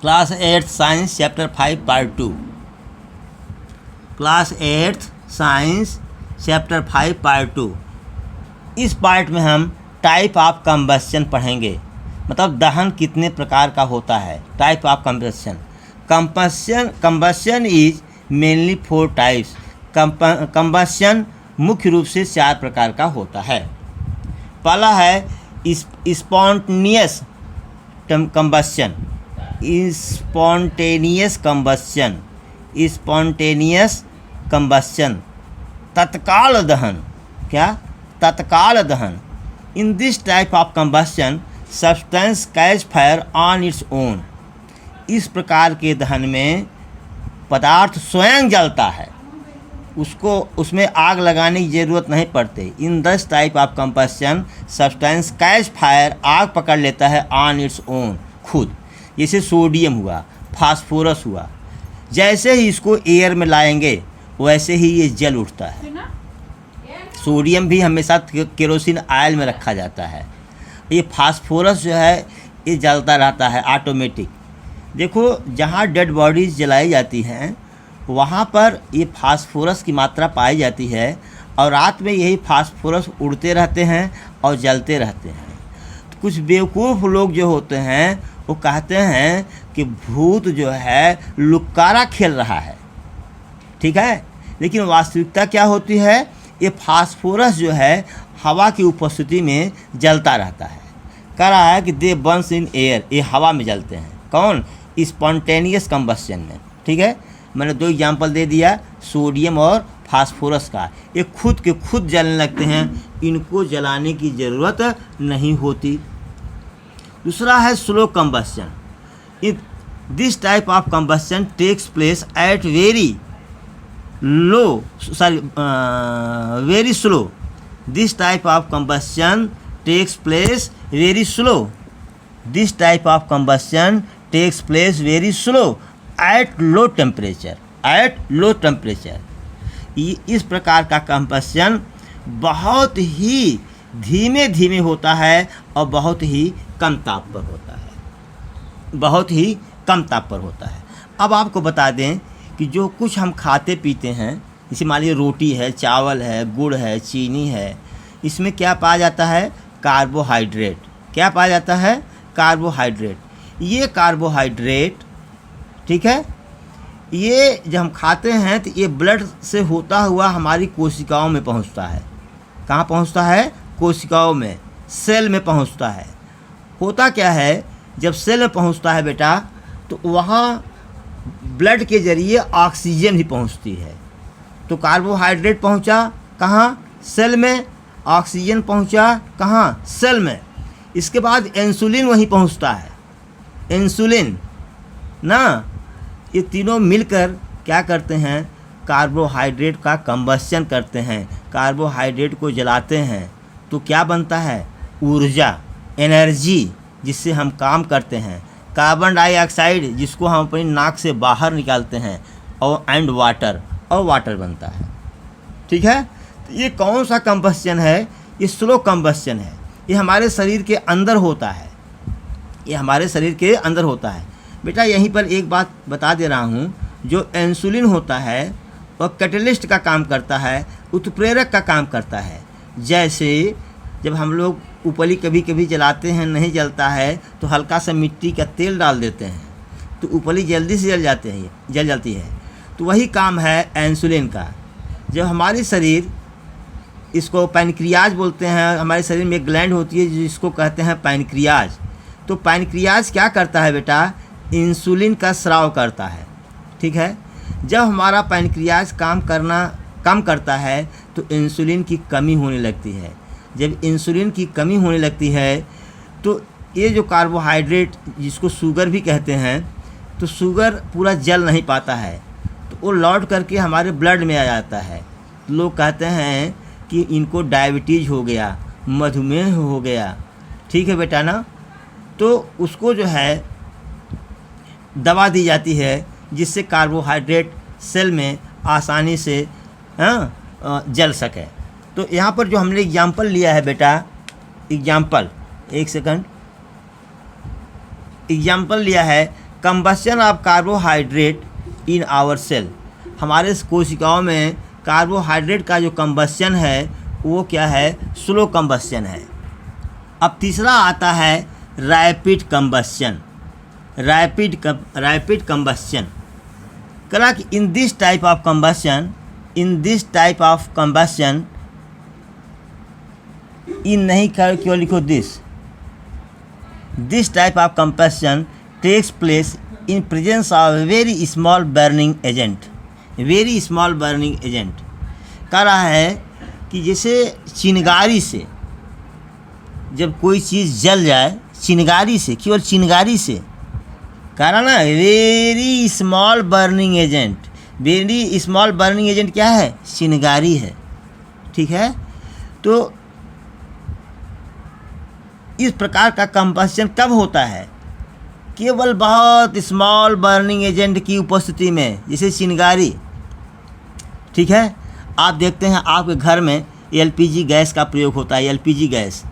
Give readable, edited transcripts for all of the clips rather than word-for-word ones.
Class 8 science chapter 5 part 2। Class 8 science chapter 5 part 2। इस part में हम टाइप ऑफ कंबस्शन पढ़ेंगे, मतलब दहन कितने प्रकार का होता है। Type of combustion. Combustion is mainly 4 types. Combustion मुख्य रूप से 4 प्रकार का होता है। पहला है स्पॉन्टेनियस कंबस्शन। स्पॉन्टेनियस कंबस्शन तत्काल दहन। क्या? तत्काल दहन। इन this type of combustion substance catch fire on its own. इस प्रकार के दहन में पदार्थ स्वयं जलता है, उसमें आग लगाने की ज़रूरत नहीं पड़ती। इन this type of combustion substance catch fire, आग पकड़ लेता है ऑन इट्स ओन, खुद। जैसे सोडियम हुआ, फास्फोरस हुआ, जैसे ही इसको एयर में लाएंगे वैसे ही ये जल उठता है। सोडियम भी हमेशा केरोसिन ऑयल में रखा जाता है। ये फास्फोरस जो है ये जलता रहता है ऑटोमेटिक। देखो, जहाँ डेड बॉडीज जलाई जाती हैं वहाँ पर ये फास्फोरस की मात्रा पाई जाती है और रात में यही फास्फोरस उड़ते रहते हैं और जलते रहते हैं। तो कुछ बेवकूफ़ लोग जो होते हैं वो कहते हैं कि भूत जो है लुक्कारा खेल रहा है, ठीक है। लेकिन वास्तविकता क्या होती है, ये फास्फोरस जो है हवा की उपस्थिति में जलता रहता है। कह रहा है कि दे बर्न्स इन एयर, ये हवा में जलते हैं। कौन? स्पॉन्टेनियस कंबस्शन में, ठीक है। मैंने 2 एग्जाम्पल दे दिया, सोडियम और फास्फोरस का। ये खुद के खुद जलने लगते हैं, इनको जलाने की ज़रूरत नहीं होती। दूसरा है slow combustion. This type of combustion takes place at very slow. This type of combustion takes place very slow. This type of combustion takes place very slow at low temperature. इस प्रकार का कंबस्शन बहुत ही धीमे धीमे होता है और बहुत ही कम ताप पर होता है। अब आपको बता दें कि जो कुछ हम खाते पीते हैं, जैसे मान लीजिए रोटी है, चावल है, गुड़ है, चीनी है, इसमें क्या पाया जाता है? कार्बोहाइड्रेट। क्या पाया जाता है? कार्बोहाइड्रेट। ये कार्बोहाइड्रेट, ठीक है, ये जब हम खाते हैं तो ये ब्लड से होता हुआ हमारी कोशिकाओं में पहुंचता है। कहाँ पहुंचता है? कोशिकाओं में, सेल में पहुंचता है। होता क्या है, जब सेल में पहुंचता है बेटा, तो वहाँ ब्लड के जरिए ऑक्सीजन ही पहुंचती है। तो कार्बोहाइड्रेट पहुंचा कहाँ? सेल में। ऑक्सीजन पहुंचा कहाँ? सेल में। इसके बाद इंसुलिन वहीं पहुंचता है। इंसुलिन ना, ये तीनों मिलकर क्या करते हैं? कार्बोहाइड्रेट का कंबस्शन करते हैं, कार्बोहाइड्रेट को जलाते हैं। तो क्या बनता है? ऊर्जा, एनर्जी, जिससे हम काम करते हैं। कार्बन डाइऑक्साइड, जिसको हम अपनी नाक से बाहर निकालते हैं, और एंड वाटर बनता है, ठीक है। तो ये कौन सा कंबस्शन है? ये स्लो कंबस्शन है। ये हमारे शरीर के अंदर होता है। बेटा यहीं पर एक बात बता दे रहा हूँ, जो इंसुलिन होता है वह कैटलिस्ट का काम करता है, उत्प्रेरक का काम करता है। जैसे जब हम लोग उपली कभी कभी जलाते हैं, नहीं जलता है, तो हल्का सा मिट्टी का तेल डाल देते हैं तो उपली जल्दी से जल जाती है। तो वही काम है इंसुलिन का। जब हमारी शरीर, इसको पैनक्रियाज बोलते हैं, हमारे शरीर में एक ग्लैंड होती है जिसको कहते हैं पैनक्रियाज। तो पैनक्रियाज क्या करता है बेटा? इंसुलिन का स्राव करता है, ठीक है। जब हमारा पैनक्रियाज काम करना कम करता है तो इंसुलिन की कमी होने लगती है। जब इंसुलिन की कमी होने लगती है तो ये जो कार्बोहाइड्रेट, जिसको शुगर भी कहते हैं, तो शुगर पूरा जल नहीं पाता है, तो वो लौट करके हमारे ब्लड में आ जाता है। लोग कहते हैं कि इनको डायबिटीज़ हो गया, मधुमेह हो गया, ठीक है बेटा ना। तो उसको जो है दवा दी जाती है जिससे कार्बोहाइड्रेट सेल में आसानी से जल सके। तो यहाँ पर जो हमने एग्जाम्पल लिया है बेटा, एग्जाम्पल लिया है combustion of carbohydrate in our cell, हमारे कोशिकाओं में कार्बोहाइड्रेट का जो कंबस्शन है वो क्या है, स्लो कंबस्शन है। अब तीसरा आता है रैपिड कंबस्शन। रैपिड कंबस्शन करा कि in this type of combustion इन नहीं कर क्यों लिखो this type of combustion takes place in presence of very small burning agent. कह रहा है कि जैसे चिंगारी से जब कोई चीज़ जल जाए, चिंगारी से, केवल चिंगारी से, कह रहा ना वेरी स्मॉल बर्निंग एजेंट क्या है, चिंगारी है। ठीक है, तो इस प्रकार का कंबस्शन कब होता है, केवल बहुत स्मॉल बर्निंग एजेंट की उपस्थिति में, जैसे चिंगारी। ठीक है, आप देखते हैं आपके घर में एलपीजी गैस का प्रयोग होता है, एलपीजी गैस।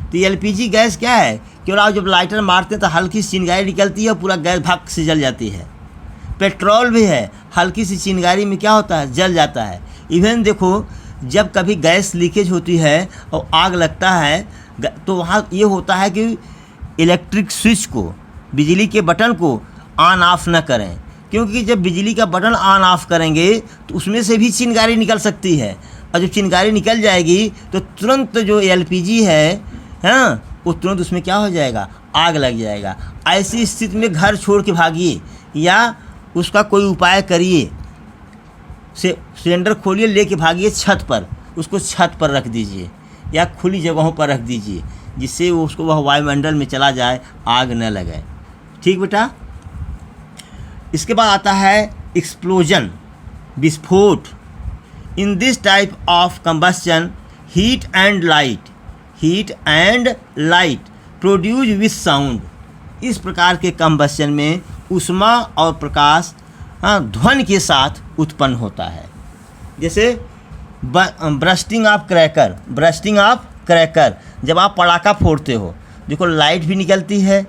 तो एलपीजी गैस क्या है, केवल आप जब लाइटर मारते हैं तो हल्की सी चिंगारी निकलती है, पूरा गैस भक से जल जाती है। पेट्रोल भी है, हल्की सी चिंगारी में क्या होता है, जल जाता है। इवन देखो जब कभी गैस लीकेज होती है और आग लगता है तो वहाँ ये होता है कि इलेक्ट्रिक स्विच को, बिजली के बटन को ऑन ऑफ न करें, क्योंकि जब बिजली का बटन ऑन ऑफ करेंगे तो उसमें से भी चिंगारी निकल सकती है, और जब चिंगारी निकल जाएगी तो तुरंत जो एलपीजी है वो तुरंत उसमें क्या हो जाएगा, आग लग जाएगा। ऐसी स्थिति में घर छोड़ के भागिए या उसका कोई उपाय करिए, सिलेंडर खोलिए, लेके भागिए छत पर, उसको छत पर रख दीजिए या खुली जगहों पर रख दीजिए, जिससे उसको वह वायुमंडल में चला जाए, आग न लगे। ठीक बेटा। इसके बाद आता है एक्सप्लोजन, विस्फोट। इन this type of combustion heat and light produce with sound. इस प्रकार के कंबस्शन में ऊष्मा और प्रकाश ध्वनि के साथ उत्पन्न होता है। जैसे ब्रस्टिंग ऑफ क्रैकर, जब आप पटाखा फोड़ते हो, देखो लाइट भी निकलती है,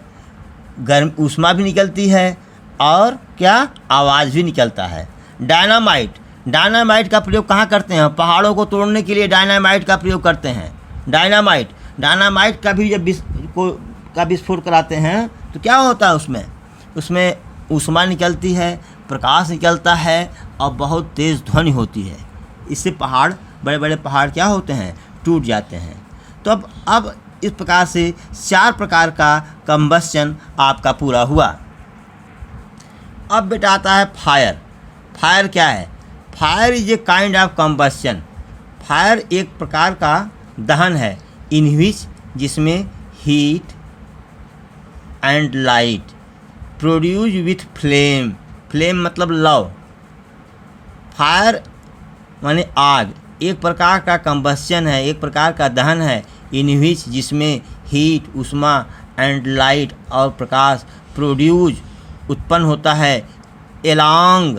गर्म ऊष्मा भी निकलती है और क्या, आवाज़ भी निकलता है। डायनामाइट का प्रयोग कहाँ करते हैं, पहाड़ों को तोड़ने के लिए डायनामाइट का प्रयोग करते हैं। डायनामाइट का भी जब विस्फोट कराते हैं तो क्या होता है, उसमें ऊष्मा निकलती है, प्रकाश निकलता है और बहुत तेज़ ध्वनि होती है। इससे बड़े बड़े पहाड़ क्या होते हैं, टूट जाते हैं। तो अब इस प्रकार से 4 प्रकार का कंबस्शन आपका पूरा हुआ। अब बेटा आता है फायर क्या है, fire is a kind of combustion. Fire एक प्रकार का दहन है, इन विच जिसमें heat and light produce with flame मतलब लव। फायर माने आग, एक प्रकार का कंबस्शन है, एक प्रकार का दहन है, इन विच जिसमें हीट, ऊष्मा एंड लाइट और प्रकाश प्रोड्यूस उत्पन्न होता है, एलॉन्ग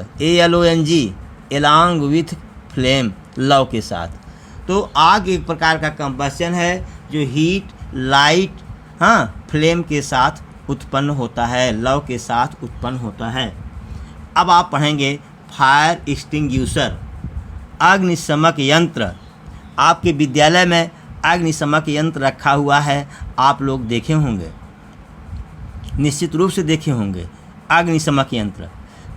विथ फ्लेम लव के साथ। तो आग एक प्रकार का कंबस्शन है जो हीट, लाइट फ्लेम के साथ उत्पन्न होता है, लव के साथ उत्पन्न होता है। अब आप पढ़ेंगे फायर एक्सटिंग्यूशर, अग्निशमक यंत्र। आपके विद्यालय में अग्निशमक यंत्र रखा हुआ है, आप लोग देखे होंगे, निश्चित रूप से देखे होंगे अग्निशमक यंत्र।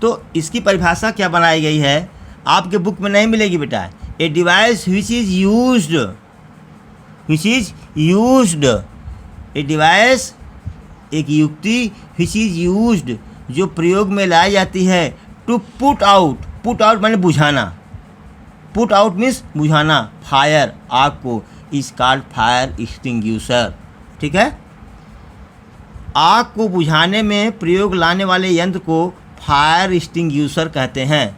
तो इसकी परिभाषा क्या बनाई गई है, आपके बुक में नहीं मिलेगी बेटा। A device which is used, a device एक युक्ति, विच इज़ यूज्ड जो प्रयोग में लाई जाती है, टू पुट आउट माने बुझाना, पुट आउट मीन्स बुझाना, फायर आग को, इज कॉल्ड फायर एक्सटिंग्यूशर। ठीक है, आग को बुझाने में प्रयोग लाने वाले यंत्र को फायर एक्सटिंग्यूशर कहते हैं।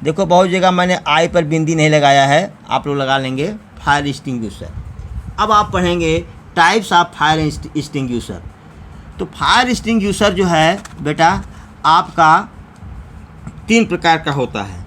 देखो बहुत जगह मैंने आई पर बिंदी नहीं लगाया है, आप लोग लगा लेंगे, फायर एक्सटिंग्यूशर। अब आप पढ़ेंगे टाइप्स ऑफ फायर एक्सटिंग्यूशर। तो फायर एक्सटिंग्यूशर जो है बेटा आपका 3 प्रकार का होता है।